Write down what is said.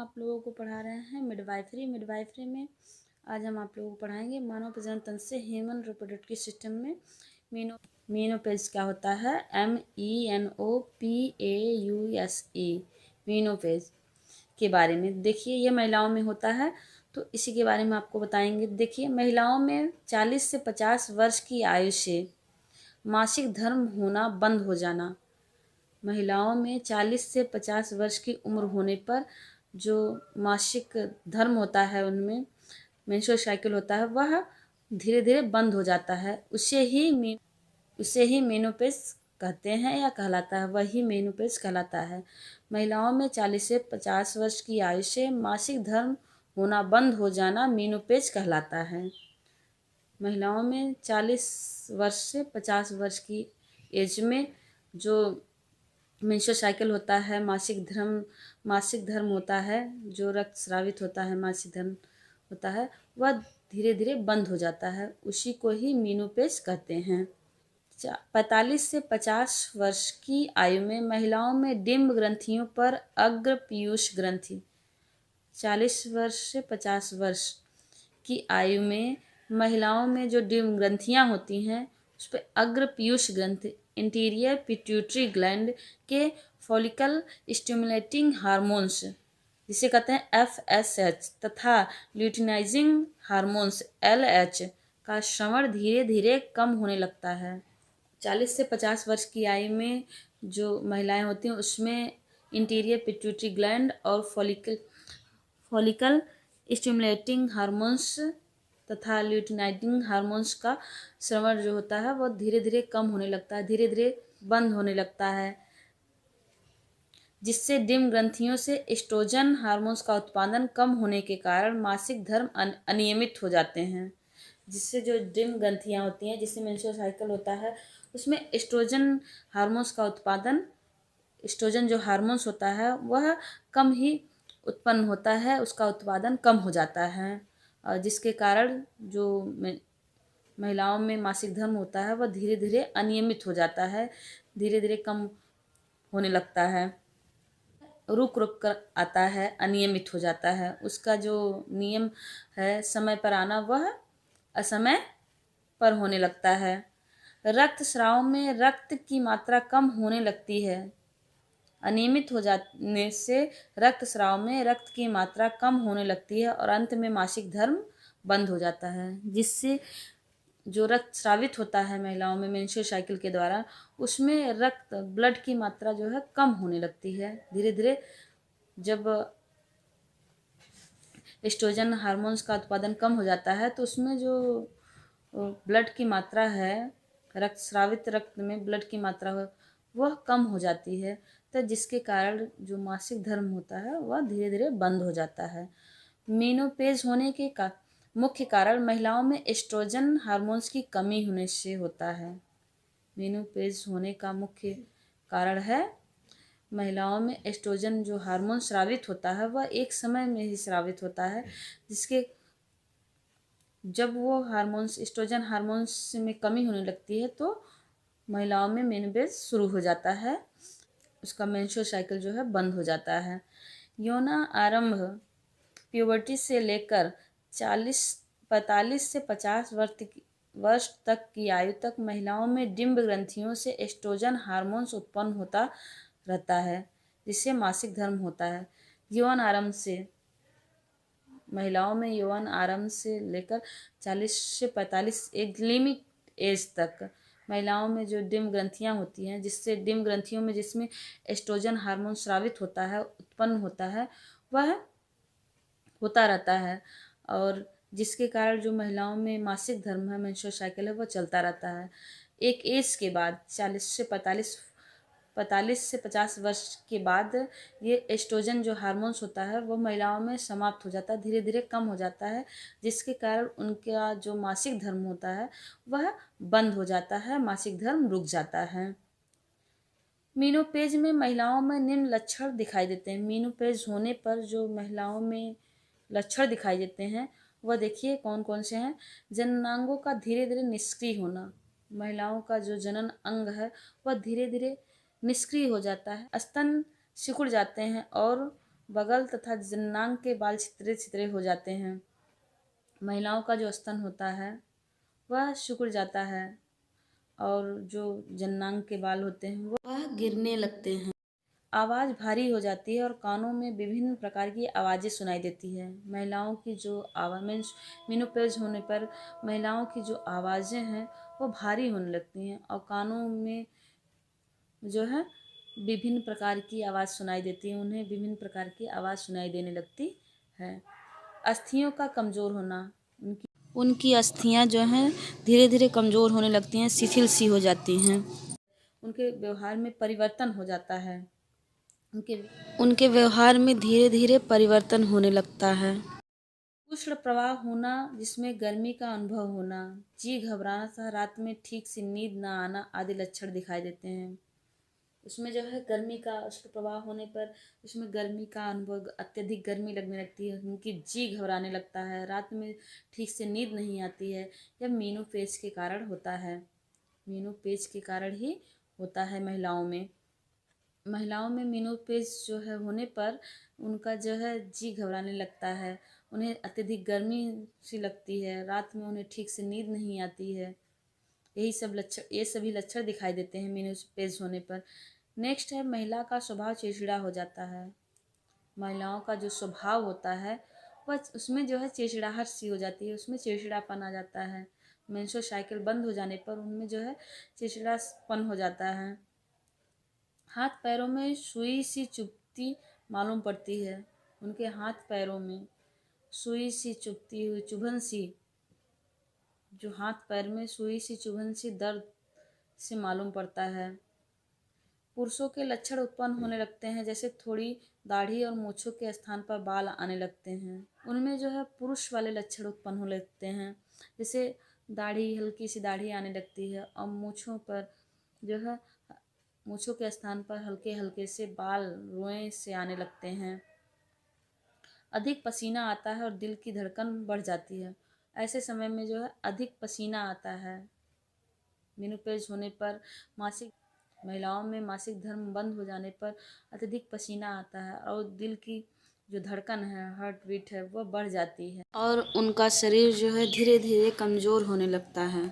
आप लोगों को पढ़ा रहे हैं मिडवाइफरी में आज हम आप लोगों को पढ़ाएंगे मानव प्रजनन तंत्र से ह्यूमन रिप्रोडक्टिव सिस्टम में मीनोपेज क्या होता है। MENOPAUSE मीनोपेज के बारे में देखिए, ये महिलाओं में होता है तो इसी के बारे में आपको बताएंगे। देखिए, महिलाओं में 40 से 50 वर्ष की आयु से मासिक धर्म होना बंद हो जाना। महिलाओं में 40 से 50 वर्ष की उम्र होने पर जो मासिक धर्म होता है, उनमें मेंस्ट्रुअल साइकिल होता है, वह धीरे धीरे बंद हो जाता है। उसे ही मेनोपेज कहते हैं या कहलाता है, वही मेनोपेज कहलाता है। महिलाओं में 40 से 50 वर्ष की आयु से मासिक धर्म होना बंद हो जाना मेनोपेज कहलाता है। महिलाओं में 40 वर्ष से 50 वर्ष की एज में जो मेंस्ट्रुअल साइकिल होता है, मासिक धर्म होता है, जो रक्त स्रावित होता है, मासिक धर्म होता है, वह धीरे धीरे बंद हो जाता है। उसी को ही मेनोपेज कहते हैं। 45 से 50 वर्ष की आयु में महिलाओं में डिम्ब ग्रंथियों पर अग्र पीयूष ग्रंथि। 40 वर्ष से 50 वर्ष की आयु में महिलाओं में जो डिम्ब ग्रंथियां होती हैं, उस पर अग्र पीयूष ग्रंथि इंटीरियर पिट्यूटरी ग्लैंड के फॉलिकल स्टिमुलेटिंग हार्मोन्स, जिसे कहते हैं FSH, तथा ल्यूटिनाइजिंग हार्मोन्स LH का श्रवण धीरे धीरे कम होने लगता है। 40 से 50 वर्ष की आयु में जो महिलाएं होती हैं, उसमें इंटीरियर पिट्यूटरी ग्लैंड और फॉलिकल स्टिमुलेटिंग हार्मोन्स तथा ल्यूटिनाइजिंग हार्मोन्स का श्रवण जो होता है, वह धीरे धीरे कम होने लगता है, धीरे धीरे बंद होने लगता है, जिससे डिम्ब ग्रंथियों से एस्ट्रोजन हार्मोन्स का उत्पादन कम होने के कारण मासिक धर्म अनियमित हो जाते हैं। जिससे जो डिम्ब ग्रंथियां होती हैं, जिससे मेंस्ट्रुअल साइकिल होता है, उसमें एस्ट्रोजन हार्मोन्स का उत्पादन, एस्ट्रोजन जो हार्मोन्स होता है, वह कम ही उत्पन्न होता है, उसका उत्पादन कम हो जाता है, और जिसके कारण जो महिलाओं में मासिक धर्म होता है, वह धीरे धीरे अनियमित हो जाता है, धीरे धीरे कम होने लगता है, रुक रुक कर आता है, अनियमित हो जाता है। उसका जो नियम है समय पर आना, वह असमय पर होने लगता है। रक्त स्राव में रक्त की मात्रा कम होने लगती है। अनियमित हो जाने से रक्त स्राव में रक्त की मात्रा कम होने लगती है और अंत में मासिक धर्म बंद हो जाता है, जिससे जो रक्त स्रावित होता है महिलाओं में मेंस्ट्रुअल साइकिल के द्वारा, उसमें ब्लड की मात्रा जो है कम होने लगती है धीरे धीरे। जब एस्ट्रोजन हार्मोन्स का उत्पादन कम हो जाता है, तो उसमें जो ब्लड की मात्रा है, स्रावित रक्त में ब्लड की मात्रा वह कम हो जाती है, तो जिसके कारण जो मासिक धर्म होता है, वह धीरे धीरे बंद हो जाता है। मेनोपेज होने के मुख्य कारण महिलाओं में एस्ट्रोजन हार्मोन्स की कमी होने से होता है। मेनोपेज होने का मुख्य कारण है महिलाओं में एस्ट्रोजन जो हार्मोन स्रावित होता है, वह एक समय में ही स्रावित होता है, जिसके जब वो हार्मोन्स, एस्ट्रोजन हार्मोन्स में कमी होने लगती है, तो महिलाओं में मेनोपेज शुरू हो जाता है, उसका मेंस्ट्रुअल साइकिल जो है बंद हो जाता है। यौन आरंभ प्यूबर्टी से लेकर 45 से 50 वर्ष तक की आयु तक महिलाओं में डिम्ब ग्रंथियों से एस्ट्रोजन हार्मोन्स उत्पन्न होता रहता है, जिससे मासिक धर्म होता है। यौन आरंभ से महिलाओं में यौन आरंभ से लेकर 40 से 45 एक लिमिट एज तक महिलाओं में जो डिम्ब ग्रंथियां होती हैं, जिससे डिम्ब ग्रंथियों में जिसमें एस्ट्रोजन हार्मोन स्रावित होता है, उत्पन्न होता है, वह होता रहता है, और जिसके कारण जो महिलाओं में मासिक धर्म है, मेंस्ट्रुअल साइकिल है, वह चलता रहता है। एक एज के बाद 45 से 50 वर्ष के बाद ये एस्ट्रोजन जो हार्मोन्स होता है, वो महिलाओं में समाप्त हो जाता है, धीरे धीरे कम हो जाता है, जिसके कारण उनका जो मासिक धर्म होता है, वह बंद हो जाता है, मासिक धर्म रुक जाता है। मीनोपेज में महिलाओं में निम्न लक्षण दिखाई देते हैं। मीनोपेज होने पर जो महिलाओं में लक्षण दिखाई देते हैं, वह देखिए कौन कौन से हैं। जननांगों का धीरे धीरे निष्क्रिय होना, महिलाओं का जो जनन अंग है, वह धीरे धीरे निष्क्रिय हो जाता है। स्तन सिकुड़ जाते हैं और बगल तथा जननांग के बाल छितरे छितरे हो जाते हैं। महिलाओं का जो स्तन होता है वह सिकुड़ जाता है और जो जननांग के बाल होते हैं वह गिरने लगते हैं। आवाज़ भारी हो जाती है और कानों में विभिन्न प्रकार की आवाज़ें सुनाई देती है। महिलाओं की जो आवाज़ मीन्स मेनोपॉज होने पर महिलाओं की जो आवाज़ें हैं वो भारी होने लगती हैं और कानों में जो है विभिन्न प्रकार की आवाज़ सुनाई देती है, उन्हें विभिन्न प्रकार की आवाज़ सुनाई देने लगती है। अस्थियों का कमज़ोर होना, उनकी अस्थियां जो हैं धीरे धीरे कमज़ोर होने लगती हैं, शिथिल सी हो जाती हैं। उनके व्यवहार में परिवर्तन हो जाता है, उनके व्यवहार में धीरे धीरे परिवर्तन होने लगता है। उष्ण प्रवाह होना, जिसमें गर्मी का अनुभव होना, जी घबराना तथा रात में ठीक से नींद न आना आदि लक्षण दिखाई देते हैं। उसमें जो है गर्मी का उष्ण प्रवाह होने पर उसमें गर्मी का अनुभव, अत्यधिक गर्मी लगने लगती है, उनकी जी घबराने लगता है, रात में ठीक से नींद नहीं आती है। यह मेनोपॉज के कारण होता है, मेनोपॉज के कारण ही होता है। महिलाओं में मेनोपॉज जो है होने पर उनका जो है जी घबराने लगता है, उन्हें अत्यधिक गर्मी सी लगती है, रात में उन्हें ठीक से नींद नहीं आती है। ये सभी लक्षण दिखाई देते हैं मेनोपॉज होने पर। नेक्स्ट है, महिला का स्वभाव चिड़चिड़ा हो जाता है। महिलाओं का जो स्वभाव होता है वह उसमें जो है चिड़चिड़ाहट सी हो जाती है, उसमें चिड़चिड़ापन आ जाता है। मेंस्ट्रुअल साइकिल बंद हो जाने पर उनमें जो है चिड़चिड़ापन हो जाता है। हाथ पैरों में सुई सी चुभती मालूम पड़ती है, उनके हाथ पैरों में सुई सी चुभती हुई चुभन सी, जो हाथ पैर में सुई सी चुभन सी दर्द से मालूम पड़ता है। पुरुषों के लक्षण उत्पन्न होने लगते हैं, जैसे थोड़ी दाढ़ी और मूंछों के स्थान पर बाल आने लगते हैं। उनमें जो है पुरुष वाले लक्षण उत्पन्न होने लगते हैं, जैसे दाढ़ी, हल्की सी दाढ़ी आने लगती है और मूंछों पर जो है मूंछों के स्थान पर हल्के हल्के से बाल रोए से आने लगते हैं। अधिक पसीना आता है और दिल की धड़कन बढ़ जाती है। ऐसे समय में जो है अधिक पसीना आता है। मेनोपॉज होने पर महिलाओं में मासिक धर्म बंद हो जाने पर अत्यधिक पसीना आता है और दिल की जो धड़कन है, हार्ट बीट है, वह बढ़ जाती है और उनका शरीर जो है धीरे धीरे कमज़ोर होने लगता है।